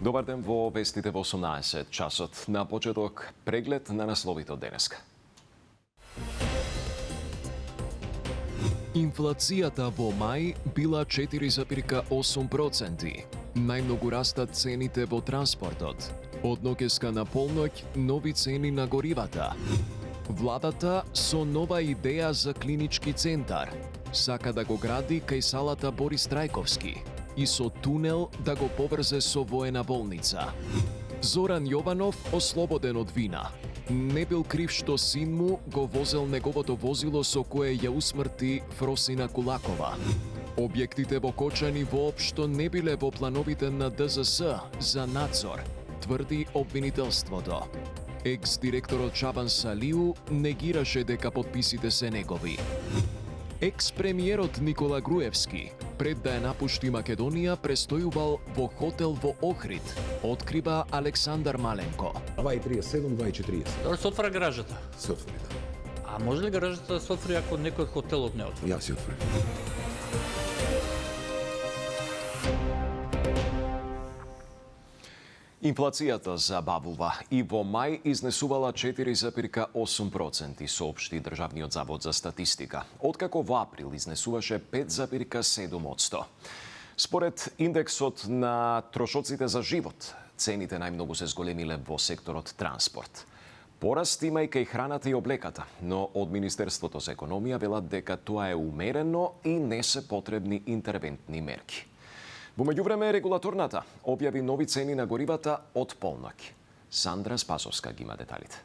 Добар ден во вестите во 18 часот. На почеток преглед на насловите од денеска. Инфлацијата во мај била 4,8%. Најмногу растат цените во транспортот. Од ноќеска на полноќ нови цени на горивата. Владата со нова идеја за клинички центар. Сака да го гради кај салата Борис Трајковски и со тунел да го поврзе со воена болница. Зоран Јованов ослободен од вина. Не бил крив што син му го возел неговото возило со кое ја усмрти Фросина Кулакова. Објектите во Кочани воопшто не биле во плановите на ДЗС за надзор, тврди обвинителството. Екс-директорот Чабан Салиу негираше дека подписите се негови. Екс-премиерот Никола Груевски, пред да ја напушти Македонија, престојувал во хотел во Охрид, открива Александар Маленко. 2:37, 2:40. Добро, се отвора гаражата. Се отвори, да. А може ли гаражата да се отвори ако некој од хотелот не отвори? Ја се отвори. Инфлацијата забавува и во мај изнесувала 4,8%, соопшти Државниот завод за статистика, откако во април изнесуваше 5,7%. Според индексот на трошоците за живот, цените најмногу се зголемиле во секторот транспорт. Пораст има и кај храната и облеката, но од Министерството за економија велат дека тоа е умерено и не се потребни интервентни мерки. Во меѓувреме, регулаторната објави нови цени на горивата од полноќ. Сандра Спасовска ги има деталите.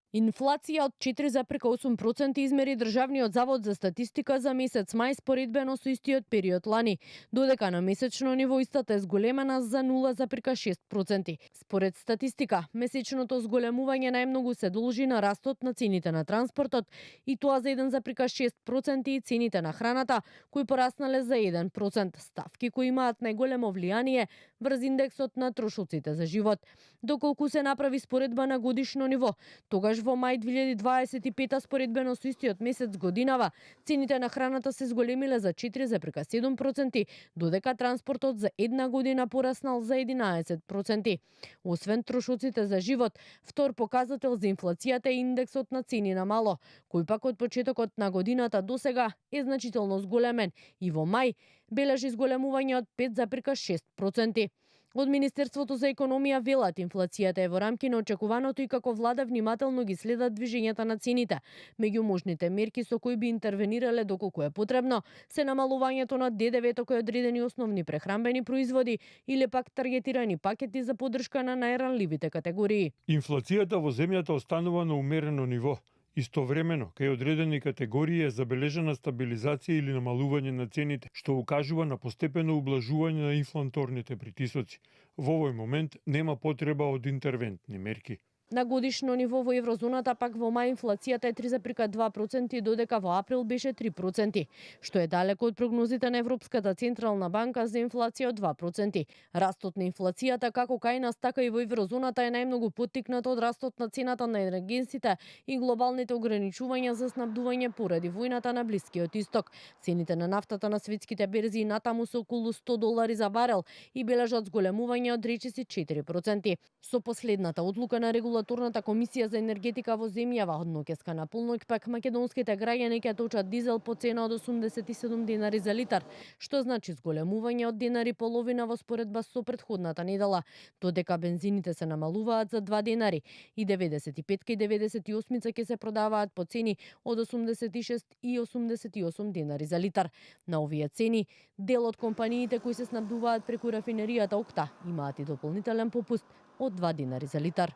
Инфлација од 4,8% измери Државниот завод за статистика за месец мај споредбено со истиот период лани, додека на месечно ниво истата е зголемена за 0,6%. Според статистика, месечното зголемување најмногу се должи на растот на цените на транспортот и тоа за 1,6% и цените на храната, кои пораснале за 1%, ставки кои имаат најголемо влијание врз индексот на трошоците за живот. Доколку се направи споредба на годишно ниво, тогаш во мај 2025 споредбено со истиот месец годинава, цените на храната се зголемиле за 4,7%, додека транспортот за една година пораснал за 11%. Освен трошоците за живот, втор показател за инфлацијата е индексот на цени на мало, кој пак од почетокот на годината досега е значително зголемен и во мај бележи зголемување од 5,6%. Од Министерството за економија велат инфлацијата е во рамки на очекуваното и како влада внимателно ги следат движењата на цените. Меѓу можните мерки со кои би интервенирале доколку е потребно се намалувањето на ДДВ-то кој одредени основни прехранбени производи или пак таргетирани пакети за поддршка на најранливите категории. Инфлацијата во земјата останува на умерено ниво. Истовремено, кај одредени категории е забележана стабилизација или намалување на цените, што укажува на постепено ублажување на инфлаторните притисоци. Во овој момент нема потреба од интервентни мерки. На годишно ниво во еврозоната пак во мај инфлацијата е 3,2%, додека во април беше 3%, што е далеко од прогнозите на Европската централна банка за инфлација од 2%. Растот на инфлацијата како кај нас, така и во еврозоната е најмногу поттикнат од растот на цената на енергенсите и глобалните ограничувања за снабдување поради војната на Блискиот Исток. Цените на нафтата на светските берзи натаму се околу $100 за барел и бележат зголемување од речиси 4%. Со последната одлука на Регулаторната комисија за енергетика во земјава од ноќеска на полноќ пак македонските граѓани ќе точат дизел по цена од 87 денари за литар, што значи зголемување од денари половина во споредба со претходната недела, додека бензините се намалуваат за 2 денари и 95 и 98 ќе се продаваат по цени од 86 и 88 денари за литар. На овие цени, дел од компаниите кои се снабдуваат преку рафинеријата Окта имаат и дополнителен попуст од 2 денари за литар.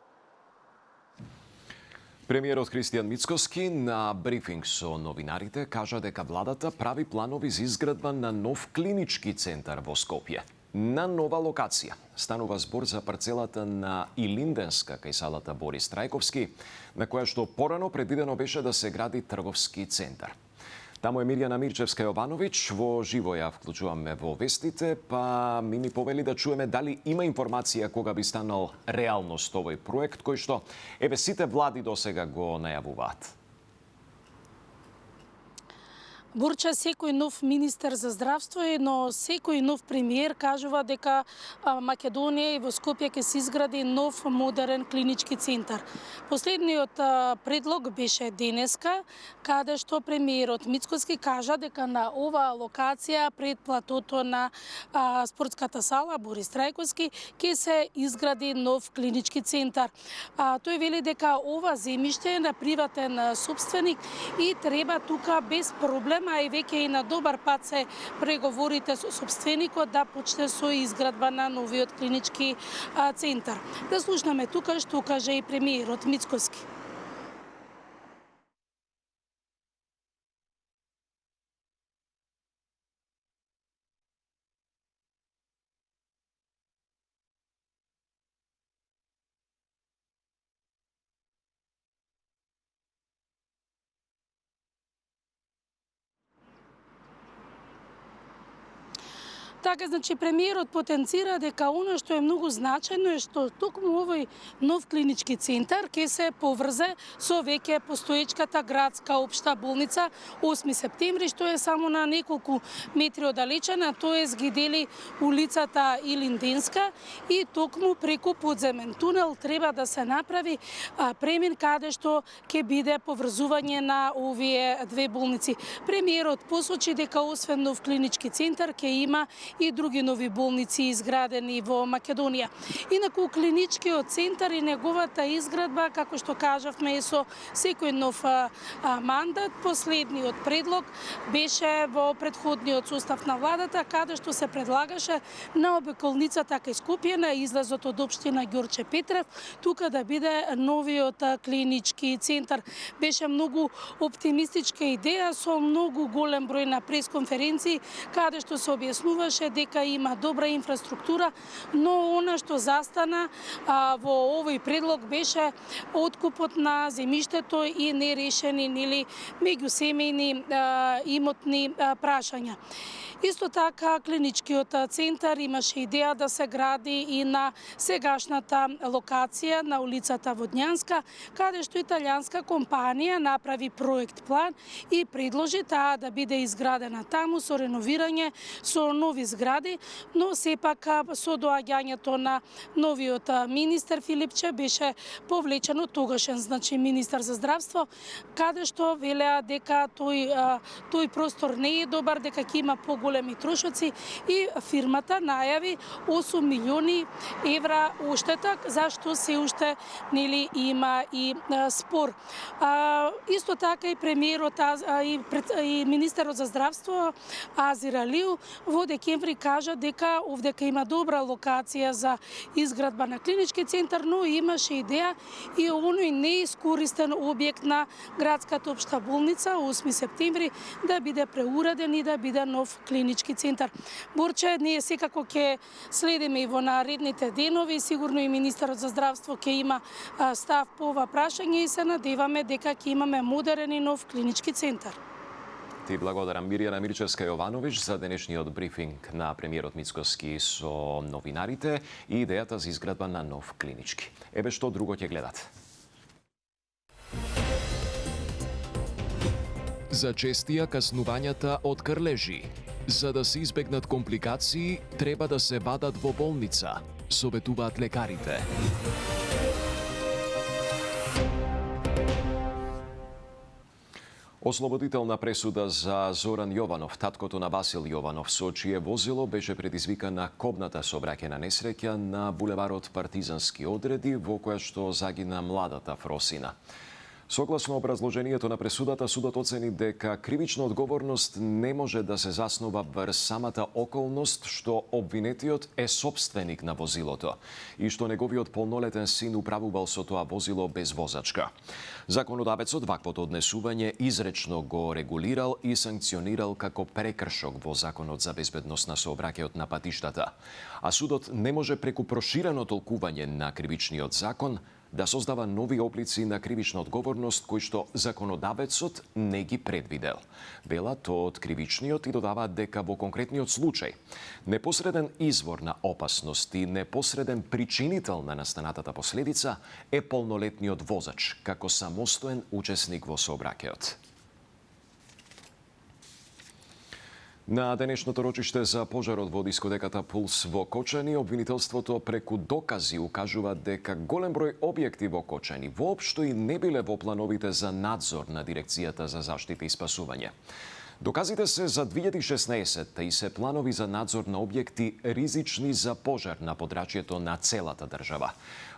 Премиерот Христијан Мицкоски на брифинг со новинарите кажа дека владата прави планови за изградба на нов клинички центар во Скопје. На нова локација станува збор за парцелата на Илинденска кај салата Борис Трајковски, на која што порано предвидено беше да се гради трговски центар. Таму е Мирјана Мирчевска-Јовановиќ, во живо ја вклучуваме во вестите, па ми повели да чуеме дали има информација кога би станал реалност овој проект, кој што еве сите влади досега го најавуваат. Бурче, секој нов министер за здравство е, но секој нов премиер кажува дека Македонија и во Скопје ќе се изгради нов модерен клинички центар. Последниот предлог беше денеска, каде што премиерот Мицкоски кажа дека на оваа локација пред платото на спортската сала Борис Трајковски ќе се изгради нов клинички центар. Тој вели дека ова земјиште е на приватен собственик и треба тука без проблем, а и веќе и на добар пат се преговорите со собственикот да почне со изградба на новиот клинички центар. Да слушнаме тука што каже и премиерот Мицкоски. Така, значи, премиерот потенцира дека оно што е многу значајно е што токму овој нов клинички центар ќе се поврзе со веќе постоечката градска општа болница 8 септември, што е само на неколку метри оддалечена, тоест ги дели улицата Илинденска и токму преку подземен тунел треба да се направи премин каде што ќе биде поврзување на овие две болници. Премиерот посочи дека освен нов клинички центар ќе има и други нови болници изградени во Македонија. Инаку клиничкиот центар и неговата изградба, како што кажавме, со секој нов мандат, последниот предлог беше во предходниот состав на владата, каде што се предлагаше на обиколницата кај Скопје на излезот од општина Ѓорче Петрев, тука да биде новиот клинички центар. Беше многу оптимистичка идеја со многу голем број на пресконференции, каде што се објаснуваше дека има добра инфраструктура, но она што застана во овој предлог беше откупот на земјиштето и нерешени меѓусемејни имотни прашања. Исто така, клиничкиот центар имаше идеја да се гради и на сегашната локација на улицата Водњанска, каде што италијанска компанија направи проект план и предложи таа да биде изградена таму со реновирање, со нови згради, но сепак со доаѓањето на новиот министер Филипче беше повлечено тогашен, значи, министер за здравство, каде што велеа дека тој простор не е добар, дека ќе има поголеми трошоци и фирмата најави 8 милиони евра уштета, зашто се уште има и спор. Исто така и премиерот и министерот за здравство Азир Алиу во декември кажа дека овдека има добра локација за изградба на клинички центар, но имаше идеја и оној неискористен објект на градската општа болница 8 септември да биде преуреден и да биде нов клинички центар. Борче, ние секако ќе следиме и во наредните денови, сигурно и министерот за здравство ќе има став по ова прашање и се надеваме дека ќе имаме модерен и нов клинички центар. Ти благодарам, Мирјана Мирчевска-Јовановиќ, за денешниот брифинг на премиерот Мицкоски со новинарите и идејата за изградба на нов клинички. Еве што друго ќе гледате. Зачестија каснувањата од крлежи. За да се избегнат компликации, треба да се вадат во болница, советуваат лекарите. Ослободителна пресуда за Зоран Јованов, таткото на Васил Јованов, со чие возило беше предизвикана кобната сообраќајна несреќа на булеварот Партизански одреди, во која што загина младата Фросина. Согласно образложението на пресудата, судот оцени дека кривична одговорност не може да се заснова врз самата околност што обвинетиот е собственик на возилото и што неговиот полнолетен син управувал со тоа возило без возачка. Законодавецот ваквото однесување изречно го регулирал и санкционирал како прекршок во Законот за безбедност на сообраќајот на патиштата, а судот не може преку проширено толкување на кривичниот закон да создава нови облици на кривична одговорност кои што законодавецот не ги предвидел. Велат од кривичниот и додаваат дека во конкретниот случај непосреден извор на опасност и непосреден причинител на настанатата последица е полнолетниот возач како самостоен учесник во сообраќајот. На денешното рочиште за пожарот во дискотеката Пулс во Кочани, обвинителството преку докази укажува дека голем број објекти во Кочани воопшто и не биле во плановите за надзор на Дирекцијата за заштита и спасување. Доказите се за 2016 и се планови за надзор на објекти ризични за пожар на подрачјето на целата држава.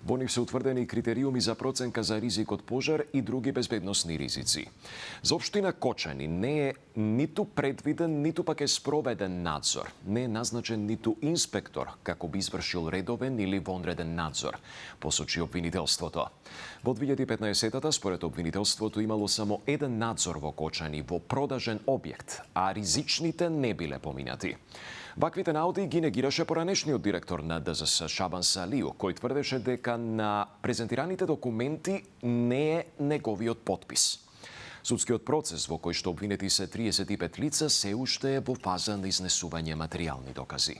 Во нив се утврдени критериуми за проценка за ризик од пожар и други безбедносни ризици. За општина Кочани не е ниту предвиден, ниту пак е спроведен надзор. Не е назначен ниту инспектор како би извршил редовен или вонреден надзор, посочи обвинителството. Во 2015-та, според обвинителството, имало само еден надзор во Кочани во продажен објект, а ризичните не биле поминати. Ваквите наоди ги негираше поранешниот директор на ДЗС Шабан Салију, кој тврдеше дека на презентираните документи не е неговиот потпис. Судскиот процес во кој што обвинети се 35 лица се уште е во фаза на изнесување материјални докази.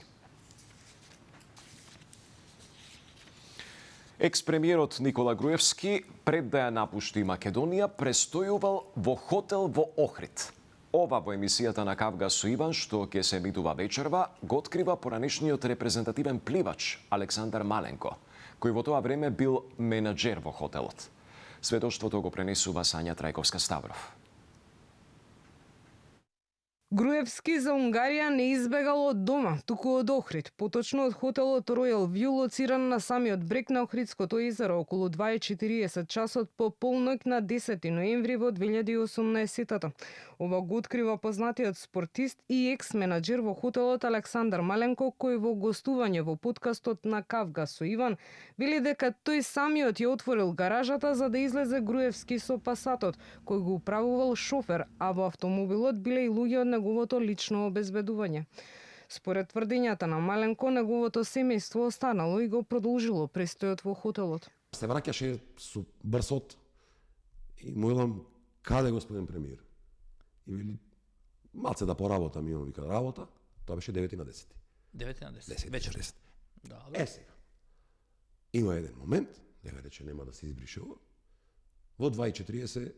Екс-премиерот Никола Груевски, пред да ја напушти Македонија, престојувал во хотел во Охрид. Ова во емисијата на Кавгас со Иван, што ќе се емитува вечерва, го открива поранешниот репрезентативен пливач Александар Маленко, кој во тоа време бил менаџер во хотелот. Сведоштвото го пренесува Сања Трајковска-Ставров. Груевски за Унгарија не избегал од дома, туку од Охрид, поточно од хотелот Ројал Вју, лоциран на самиот брег на Охридското езеро, околу 2:40 часот по полноќ на 10 ноември во 2018-та. Ова го открива познатиот спортист и екс-менаџер во хотелот Александар Маленко, кој во гостување во подкастот на Кавгас со Иван вели дека тој самиот ја отворил гаражата за да излезе Груевски со пасатот, кој го управувал шофер, а во автомобилот биле и луѓе од неговото лично обезбедување. Според тврдењата на Маленко, неговото семејство останало и го продолжило престојот во хотелот. Се враќаше со брсот и му велам, каде господин премиер? И вели, малце да поработам, имам, вика, работа. Тоа беше 9 на 10. 9 на 10. 10 Вечер. 10. Добро. Сега. Има еден момент, дека рече нема да се избрише ова. Во 2:40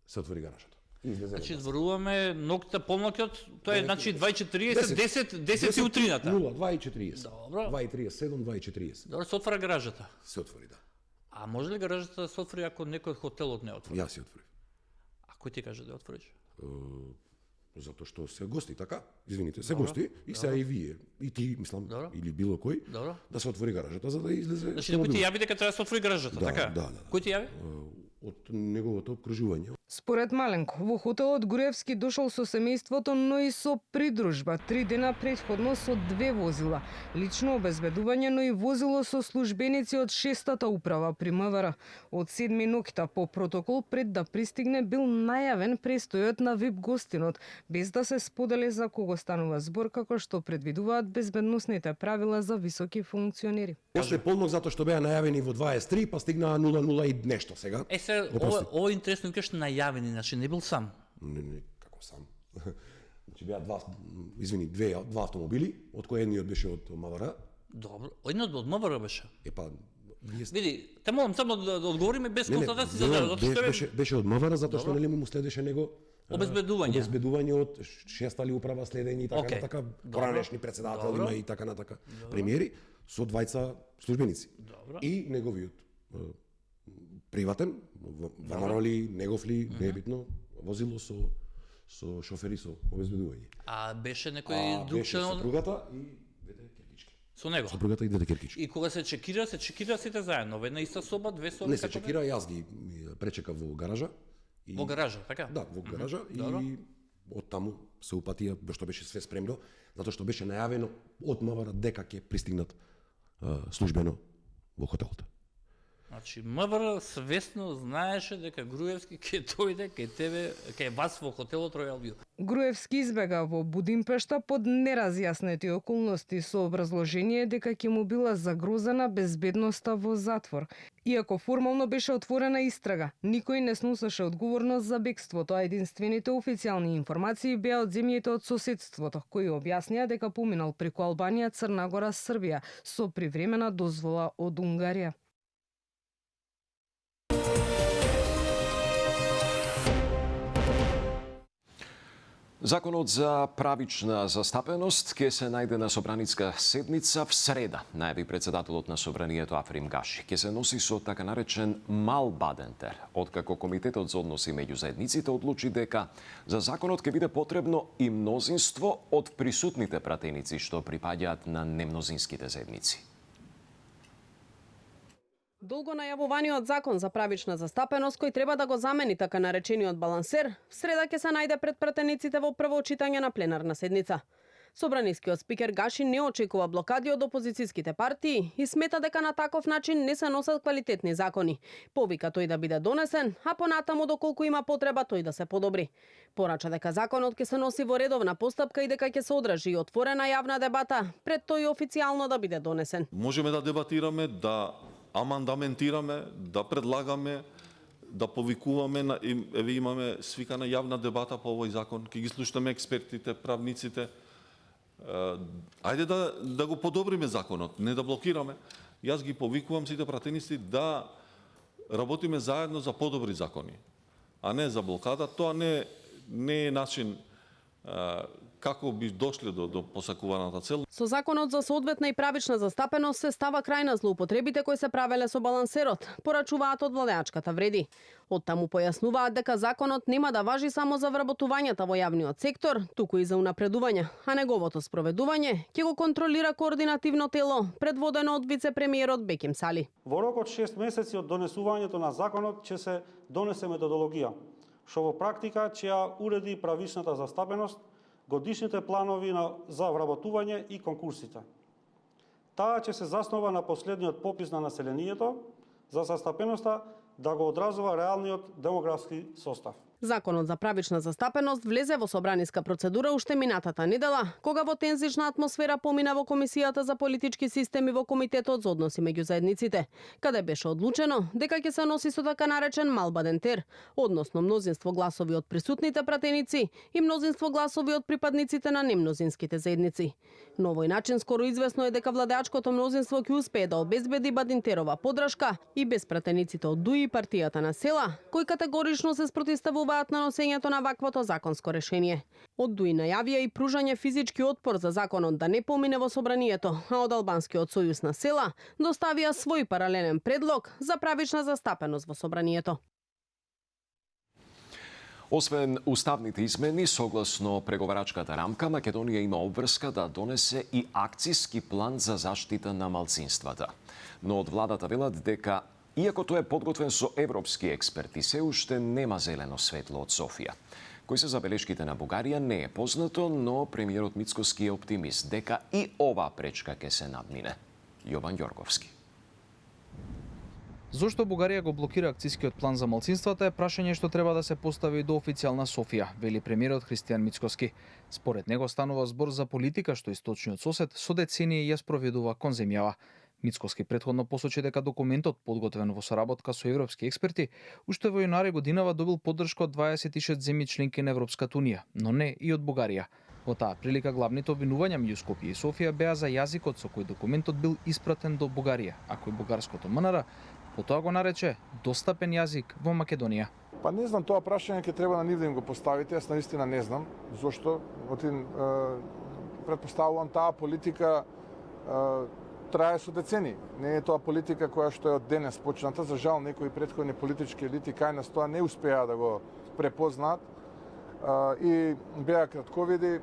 се отвори гаражата. Значи зборуваме ноќта помлакот, тоа е значи 2:40, 10 и утрината. 0, 2:40. Добро. 2:37, 2:40. Добро, се отвара гаражата. Се отвори, да. А може ли гаражата да се отвори ако некој од хотелот не отвори? Јас си отворив. А кој ти каже да отвориш? Затоа што се гости, така? Извините, се гости и сега и вие, и ти, мислам, Добро. или било кој, Добро. да се отвори гаражата за да излезе. Значи некој ти јави дека треба да се отвори гаражата, Да, така? да. Кој ти јави? Од неговото обкружување. Според Маленко, во хотелот Груевски дошол со семејството, но и со придружба 3 дена претходно со 2 возила, лично обезбедување, но и возило со службеници од 6-та управа при МВР. Од 7 ноќта по протокол пред да пристигне бил најавен престојот на ВИП гостинот, без да се сподели за кого станува збор, како што предвидуваат безбедносните правила за високи функционери. После полнок затоа што беа најавени во 23, па стигнаа 00 и нешто сега. Се, ова е интересно, викаш најавени, значи не бил сам. Не, како сам. Значи беа два автомобили, од кои едниот беше од МВР. Добро. Едниот од МВР беше. Вие Види, те молам само да одговориме без констатација за затоа што беше од МВР затоа што нели му следеше него обезбедување од 6-та ли управа следење и така на така, поранешни председатели има и така на така премиери со двајца службеници. И неговиот приватен, ВМРО ли, негов ли, не е битно, возило со шофери со обезбедување. А беше некој друг член од сопругата и двете керкички. со него? Сопругата и двете керкички. И кога се чекира сите заедно, во една иста соба, две соби? Не се чекира, јас ги пречекав во гаража. Во гаража, така? Да, во гаража и од таму се упатија, што беше све спремно, затоа што беше најавено од МВР дека ќе пристигнат службено во хотелот. Значи МВР свесно знаеше дека Груевски ќе дојде кај тебе, кај вас во хотелот Ројал Вју. Груевски избега во Будимпешта под неразјаснети околности со образложение дека ќе му била загрозена безбедноста во затвор. Иако формално беше отворена истрага, никој не сносеше одговорност за бегството, а единствените официјални информации беа од земјите од соседството, кои објаснија дека поминал преку Албанија, Црна Гора, Србија со привремена дозвола од Унгарија. Законот за правична застапеност ќе се најде на собраниска седница в среда, најави председателот на собранието Африм Гаши. Ќе се носи со така наречен мал бадентер, откако Комитетот за односи меѓу заедниците одлучи дека за законот ќе биде потребно и мнозинство од присутните пратеници што припаѓаат на немнозинските заедници. Долго најавуваниот закон за правична застапеност, кој треба да го замени така наречениот балансер, в среда ќе се најде пред пратениците во прво читање на пленарна седница. Собранискиот спикер Гаши не очекува блокади од опозицијските партии и смета дека на таков начин не се носат квалитетни закони. Повика тој да биде донесен, а понатаму доколку има потреба тој да се подобри. Порача дека законот ќе се носи во редовна постапка и дека ќе се одржи и отворена јавна дебата пред тој официјално да биде донесен. Можеме да дебатираме, да амандаментираме, да предлагаме, да повикуваме, еве имаме свикана јавна дебата по овој закон, ќе ги слушаме експертите, правниците. Ајде да го подобриме законот, не да блокираме. Јас ги повикувам сите пратеници да работиме заедно за подобри закони, а не за блокада. Тоа не е начин како би дошле до посакуваната цел. Со законот за соодветна и правична застапеност се става крај на злоупотребите кои се правеле со балансерот, порачуваат од владеачката вреди. Оттаму појаснуваат дека законот нема да важи само за вработувањата во јавниот сектор, туку и за унапредување, а неговото спроведување ќе го контролира координативно тело, предводено од вице-премиерот Беким Сали. Во рок од 6 месеци од донесувањето на законот ќе се донесе методологија, што во практика ќе ја уреди правичната застапеност, годишните планови за вработување и конкурсите. Таа ќе се заснова на последниот попис на населението за застапеноста да го одразува реалниот демографски состав. Законот за правична застапеност влезе во собраниска процедура уште минатата недела, кога во тензична атмосфера помина во Комисијата за политички системи во Комитетот за односи меѓу заедниците, каде беше одлучено дека ќе се носи со така наречен мал бадентер, односно мнозинство гласови од присутните пратеници и мнозинство гласови од припадниците на немнозинските заедници. На овој начин скоро известно е дека владеачкото мнозинство ќе успее да обезбеди бадентерова поддршка и без пратениците од ДУИ и партијата на села, кои категорично се спротивставуваат на носењето на ваквото законско решение. Од ДУИ најавија и пружање физички отпор за законот да не помине во собранието, а од Албанскиот сојуз на села доставија свој паралелен предлог за правична застапеност во собранието. Освен уставните измени, согласно преговарачката рамка, Македонија има обврска да донесе и акциски план за заштита на малцинствата. Но од владата велат дека иако тој е подготвен со европски експерти, се уште нема зелено светло од Софија. Кои се забелешките на Бугарија не е познато, но премиерот Мицкоски е оптимист дека и оваа пречка ќе се надмине. Јован Ѓорговски. Зошто Бугарија го блокира акцискиот план за малцинствата е прашање што треба да се постави до официјална Софија, вели премиерот Христијан Мицкоски. Според него станува збор за политика што источниот сосед со децении ја спроведува кон земјава. Мицкоски претходно посочи дека документот, подготвен во соработка со европски експерти, уште во јунари годинава добил поддршка од 26 земји членки на Европската унија, но не и од Бугарија. Во таа прилика главните обвинувања меѓу Скопје и Софија беа за јазикот со кој документот бил испратен до Бугарија, а кој бугарското МНР потоа го нарече достапен јазик во Македонија. Па не знам, тоа прашање ќе треба на нив да им го поставите, јас наистина не знам, зошто претпоставувам таа политика трае со децени. Не е тоа политика која што е од денес почната. За жал, некои претходни политички елити кај нас тоа не успеа да го препознаат и беа кратковиди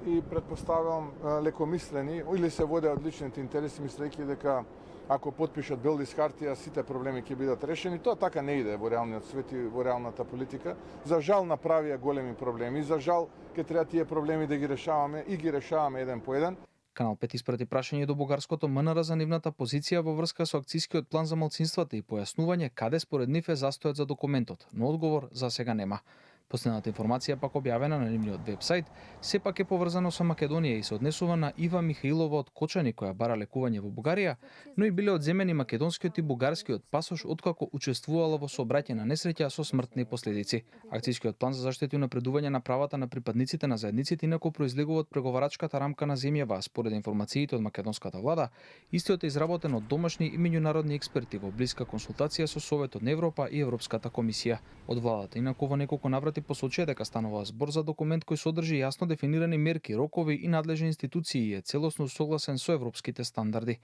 и претпоставувам лекомислени или се воде од личните интереси, мислејќи дека ако потпишат бел лист хартија, сите проблеми ќе бидат решени. Тоа така не иде во реалниот свет и во реалната политика. За жал направија големи проблеми. За жал ќе треба тие проблеми да ги решаваме и ги решаваме еден по еден. Канал 5 испрати прашање до бугарското МНР за нивната позиција во врска со акцискиот план за малцинствата и појаснување каде според нив е застојот за документот, но одговор за сега нема. Последната информација пак објавена на нивниот вебсайт сепак е поврзано со Македонија и се однесува на Ива Михаилова од Кочани која бара лекување во Бугарија, но и биле одземени македонскиот и бугарскиот пасош откако учествувала во сообраќај на несреќа со смртни последици. Акцискиот план за заштита и напредување на правата на припадниците на заедниците инаку произлегува од преговарачката рамка на земјава, според информациите од македонската влада, истиот е изработен од домашни и меѓународни експерти во блиска консултација со Советот на Европа и Европската комисија. Од владата инаку во неколку наврати депутати посочија дека станува збор за документ кој содржи јасно дефинирани мерки, рокови и надлежни институции и е целосно согласен со европските стандарди.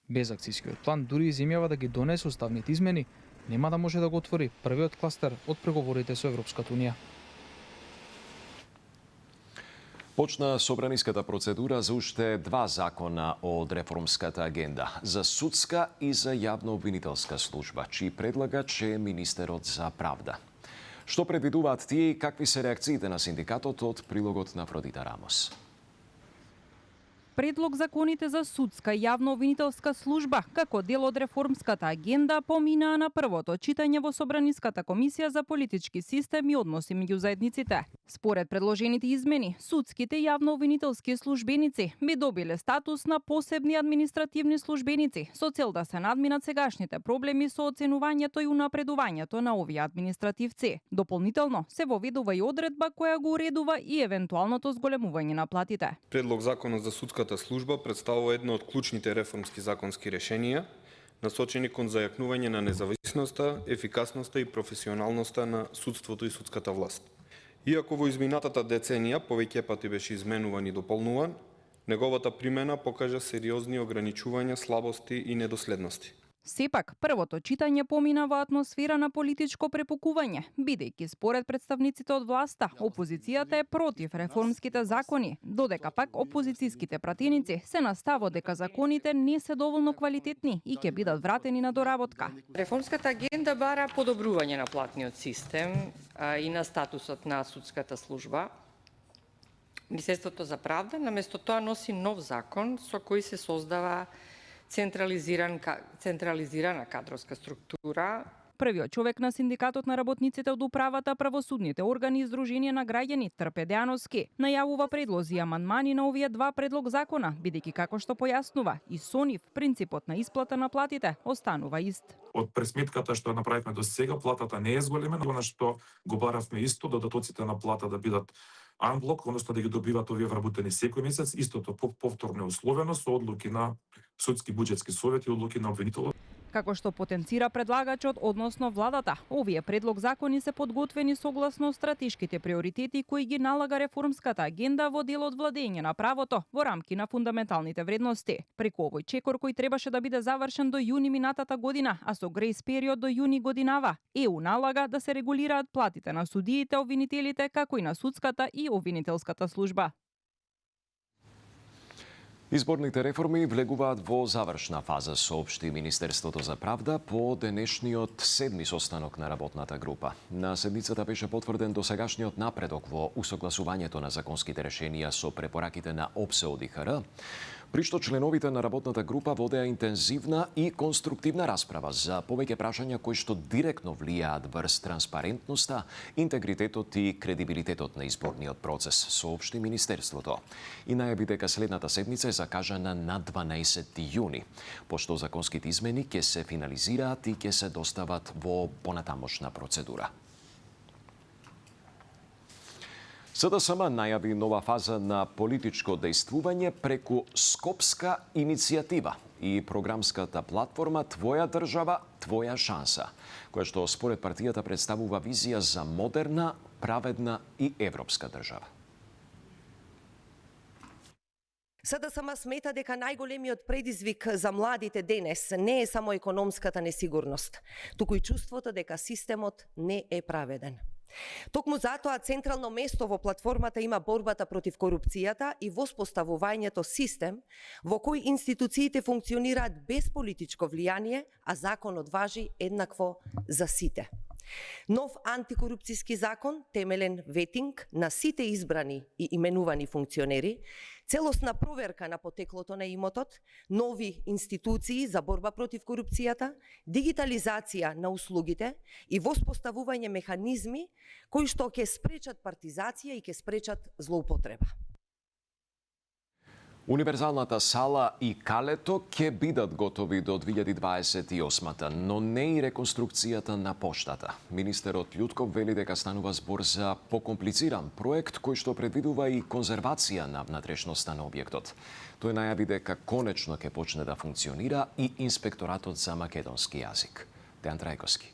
Без акцијскиот план, дури изјавява да ги донесе уставните измени, нема да може да го отвори првиот кластер од преговорите со Европската унија. Почна собраниската процедура за уште 2 закона од реформската агенда, за судска и за јавно-обвинителска служба, чиј предлагач е министерот за правда. Што предвидуваат тие и какви се реакциите на синдикатот од прилогот на Афродита Рамос? Предлог законите за судска и јавно-обвинителска служба, како дел од реформската агенда, поминаа на првото читање во Собраниската комисија за политички систем и односи меѓу заедниците. Според предложените измени, судските и јавно-обвинителски службеници би добиле статус на посебни административни службеници, со цел да се надминат сегашните проблеми со оценувањето и унапредувањето на овие административци. Дополнително се воведува и одредба која го уредува и евентуалното зголемување на платите. Предлог законот за судската служба представува едно од клучните реформски законски решенија, насочени кон зајакнување на независноста, ефикасноста и професионалноста на судството и судската власт. Иако во изминатата деценија повеќе пати беше изменуван и дополнуван, неговата примена покажа сериозни ограничувања, слабости и недоследности. Сепак, првото читање помина во атмосфера на политичко препукување, бидејќи според представниците од власта, опозицијата е против реформските закони, додека пак опозицијските пратеници се на ставот дека законите не се доволно квалитетни и ќе бидат вратени на доработка. Реформската агенда бара подобрување на платниот систем и на статусот на судската служба. Министерството за правда наместо тоа носи нов закон со кој се создава централизирана кадровска структура. Првиот човек на синдикатот на работниците од управата, правосудните органи и Здружение на граѓани Трпе Дејановски најавува предлози и амандмани на овие 2 предлог закона, бидејќи како што појаснува и со нив принципот на исплата на платите останува ист. Од пресметката што направивме до сега, платата не е зголемена, она што го баравме исто, додатоците на плата да бидат анблок, односно да ги добиват овие вработени секој месец, истото повторно условено со одлуки на судски буџетски совет и одлуки на обвинителот. Како што потенцира предлагачот, односно владата, овие предлог закони се подготвени согласно стратешките приоритети кои ги налага реформската агенда во дел од владење на правото во рамки на фундаменталните вредности. Преку овој чекор кој требаше да биде завршен до јуни минатата година, а со грејс период до јуни годинава, ЕУ налага да се регулираат платите на судиите, обвинителите, како и на судската и обвинителската служба. Изборните реформи влегуваат во завршна фаза, соопшти Министерството за правда по денешниот 7ми состанок на работната група. На седницата беше потврден досегашниот напредок во усогласувањето на законските решенија со препораките на ОПСЕ од ИХР, при што членовите на работната група водеа интензивна и конструктивна расправа за повеќе прашања кои што директно влијаат врз транспарентноста, интегритетот и кредибилитетот на изборниот процес, соопшти Министерството. И најави дека следната седница е закажана на 12 јуни, пошто законските измени ќе се финализираат и ќе се достават во понатамошна процедура. СДСМ најави нова фаза на политичко дејствување преку Скопска иницијатива и програмската платформа Твоја држава, твоја шанса, која што според партијата представува визија за модерна, праведна и европска држава. СДСМ смета дека најголемиот предизвик за младите денес не е само економската несигурност, туку и чувството дека системот не е праведен. Токму затоа централно место во платформата има борбата против корупцијата и воспоставувањето систем во кој институциите функционираат без политичко влијание, а законот важи еднакво за сите. Нов антикорупцијски закон, темелен ветинг на сите избрани и именувани функционери, целосна проверка на потеклото на имотот, нови институции за борба против корупцијата, дигитализација на услугите и воспоставување механизми кои што ќе спречат партизација и ќе спречат злоупотреба. Универзалната сала и калето ќе бидат готови до 2028-та, но не и реконструкцијата на поштата. Министерот Љутков вели дека станува збор за покомплициран проект кој што предвидува и конзервација на внатрешноста на објектот. Тој најави дека конечно ќе почне да функционира и инспекторатот за македонски јазик. Дејан Трајковски.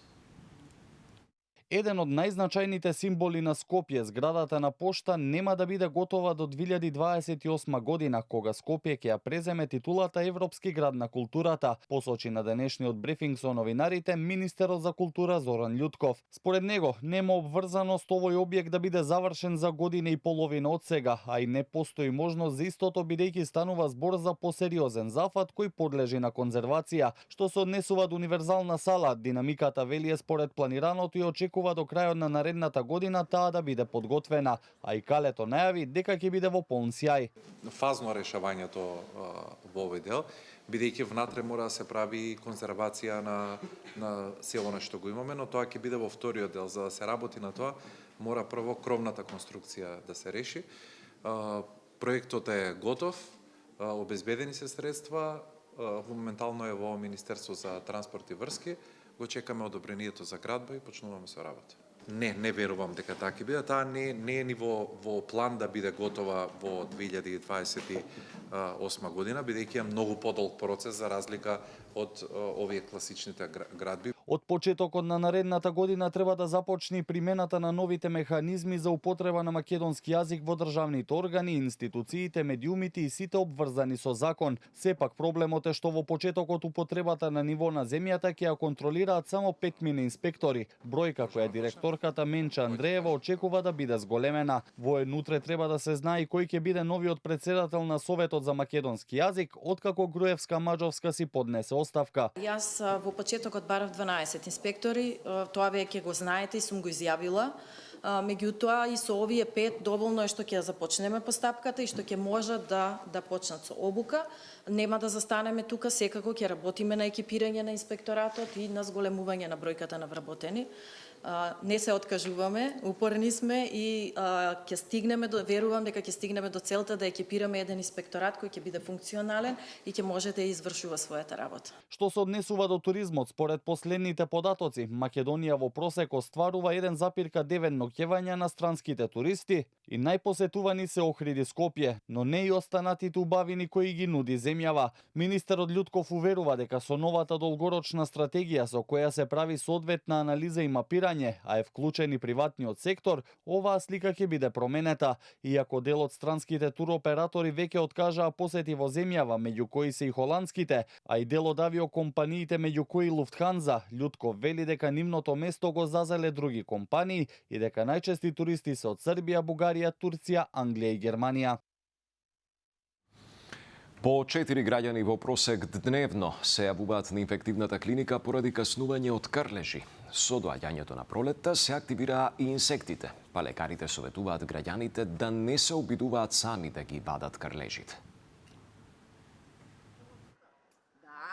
Еден од најзначајните символи на Скопје, зградата на пошта, нема да биде готова до 2028 година, кога Скопје ќе ја преземе титулата Европски град на културата, посочи на денешниот брифинг со новинарите министерот за култура Зоран Љутков. Според него, нема обврзаност овој објект да биде завршен за година и половина од сега, а и не постои можност за истото бидејќи станува збор за посериозен зафат кој подлежи на конзервација, што се однесува до универзална сала. Динамиката велие според планираното и очекува до крајот на наредната година таа да биде подготвена, а и Калето најави дека ќе биде во полн сјај. Фазно решавањето во овој дел, бидејќи внатре мора да се прави конзервација на село на што го имаме, но тоа ќе биде во вториот дел. За да се работи на тоа, мора прво кровната конструкција да се реши. Проектот е готов, обезбедени се средства, моментално е во Министерство за транспорт и врски, го чекаме одобрението за градба и почнуваме со работа. Не верувам дека така ќе биде. Таа не е ни во план да биде готова во 2028 година, бидејќи е многу подолг процес за разлика од овие класичните градби. Од почетокот на наредната година треба да започне примената на новите механизми за употреба на македонски јазик во државните органи, институциите, медиумите и сите обврзани со закон. Сепак проблемот е што во почетокот употребата на ниво на земјата ќе ја контролираат само 5 инспектори, бројка која директорката Менча Андреева очекува да биде зголемена. Военутре треба да се знае кој ќе биде новиот претседател на Советот за македонски јазик, откако Груевска Маџовска си поднесе оставка. Јас во почетокот барав 12 инспектори, тоа веќе го знаете и сум го изјавила. Меѓутоа и со овие 5 доволно е што ќе започнеме постапката и што ќе можат да почнат со обука. Нема да застанеме тука, секако ќе работиме на екипирање на инспекторатот и на зголемување на бројката на вработени. Не се откажуваме, упорни сме и ќе стигнеме верувам дека ќе стигнеме до целта да екипираме еден инспекторат кој ќе биде функционален и ќе може да извршува својата работа. Што се однесува до туризмот, според последните податоци, Македонија во просек остварува 1,9 ноќевања на странските туристи и најпосетувани се Охриди Скопје, но не и останатите убавини кои ги нуди земјава. Министерот Љутков уверува дека со новата долгорочна стратегија со која се прави соодветна анализа и мапирање, а е вклучен и приватниот сектор, оваа слика ќе биде променета. Иако дел од странските туроператори веќе откажаа посети во земјава, меѓу кои се и холандските, а и дел од авиокомпаниите меѓу кои Луфтханза, Љутков вели дека нивното место го зазеле други компании и дека најчести туристи се од Србија, Бугарија, Турција, Англија и Германија. По 4 граѓани во просек дневно се јавуваат на инфективната клиника поради каснување од крлежи. Со доаѓањето на пролетта се активираа и инсектите, па лекарите советуваат граѓаните да не се обидуваат сами да ги вадат крлежите.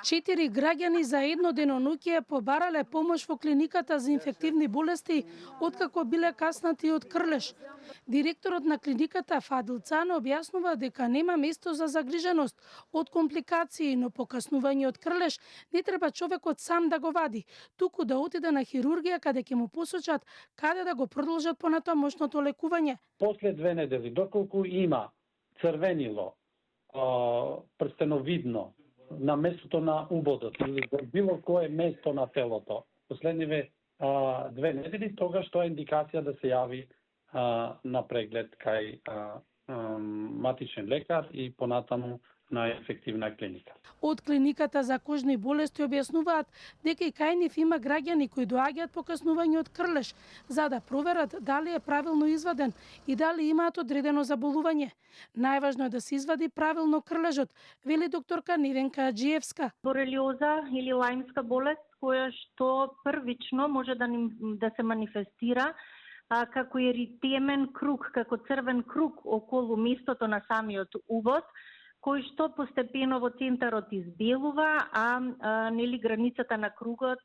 4 граѓани за едно денонуќе побарале помош во клиниката за инфективни болести откако биле каснати од крлеж. Директорот на клиниката Фадил Цане објаснува дека нема место за загриженост од компликации, но по каснување од крлеж не треба човекот сам да го вади, туку да отиде на хирургија каде ќе му посочат каде да го продолжат понатамошното лекување. После 2 недели, доколку има црвенило, прстеновидно, на местото на убодот или за било кое место на телото, последниве 2 недели, тогаш тоа е индикација да се јави на преглед кај матичен лекар и понатаму на ефективна клиника. Од клиниката за кожни болести објаснуваат дека и кај нив има граѓани кои доаѓаат по каснување од крлеж за да проверат дали е правилно изваден и дали имаат одредено заболување. Најважно е да се извади правилно крлежот, вели докторка Невенка Аџиевска. Борелиоза или лајмска болест која што првично може да се манифестира како еритемен круг, како црвен круг околу местото на самиот убод, кој што постепено во центарот избелува, а нели границата на кругот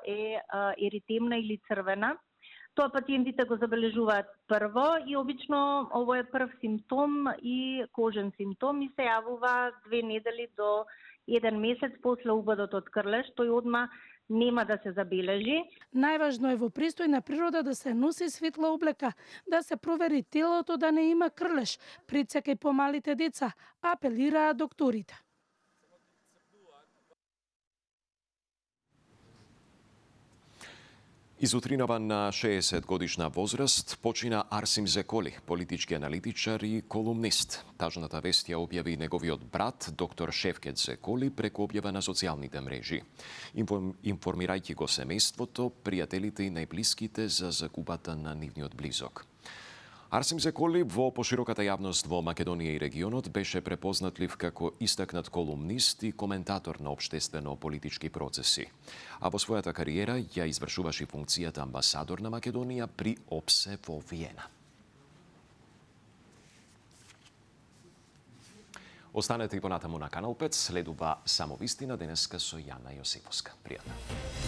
е еритемна или црвена. Тоа пациентите го забележуваат прво и обично ово е прв симптом и кожен симптом и се јавува 2 недели до 1 месец после убодот од крлеж, тој одма нема да се забележи. Најважно е во пристојна природа да се носи светла облека, да се провери телото да не има крлеж, пред се кај помалите деца, апелираат докторите. Изутринава на 60 годишна возраст почина Арсим Зеколи, политички аналитичар и колумнист. Тажната вест ја објави неговиот брат, доктор Шевкет Зеколи, преку објава на социјалните мрежи. Информирајќи го семејството, пријателите и најблиските за загубата на нивниот близок. Арсим Зеколи во пошироката јавност во Македонија и регионот беше препознатлив како истакнат колумнист и коментатор на општествено-политички процеси. А во својата кариера ја извршуваше функцијата амбасадор на Македонија при ОПСЕ во Виена. Останете и понатаму на Канал 5, следува Само вистина денеска со Јана Јосиповска. Пријатно.